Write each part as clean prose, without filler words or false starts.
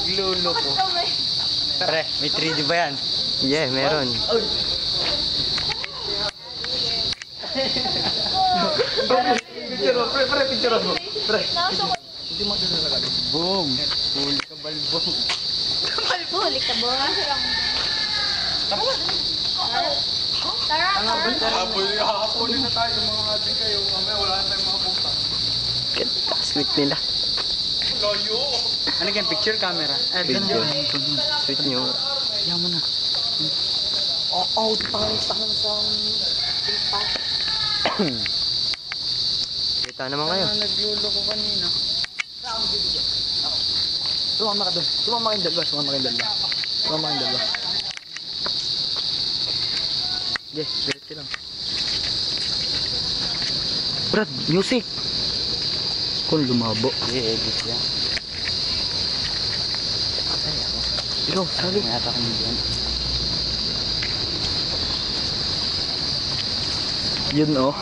nagluloko. Pre, may 3D ba yan? Yeah, meron. Picture mo, pre, picture mo. Pre. Hindi mo dito sa galing. Boom. Huli ka balbong. Huli ka ba? Tara. Hahaponin na tayo mga adik kayo. Mamaya wala na tayong mga puta. Ganda, sweet nila. Layo! Ano yan, picture camera? Video. Sweet nyo. Yaman na. Kita naman kayo. Nagluloko kanina. Sumama ka doon. Sumama kayong dalawa. Yes, diretso lang. Brad, music. Kung lumabo. I-edit yan. Ikaw, sali. May ata kami dyan. Yun oh.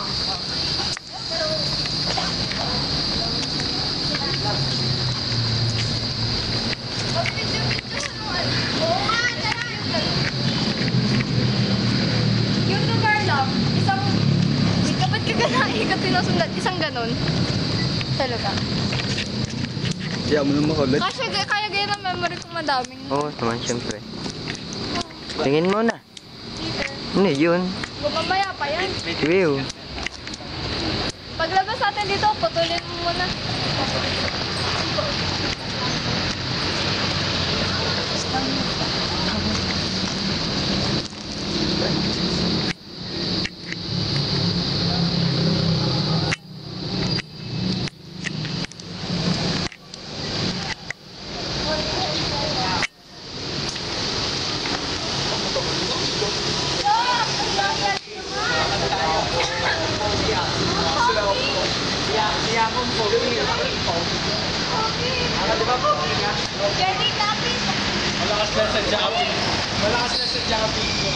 Yung lugar lang, isang... Kapag ka sinusundan, isang ganon. Talaga. Diyan mo naman ulit. Kasi kaya gaya ng memory ko madaming... Oo, naman syempre. Tingin mo na. Hindi, yun. Mamaya pa yan. View. Paglabas natin dito, putulin mo muna. Malakas na sa Japanese.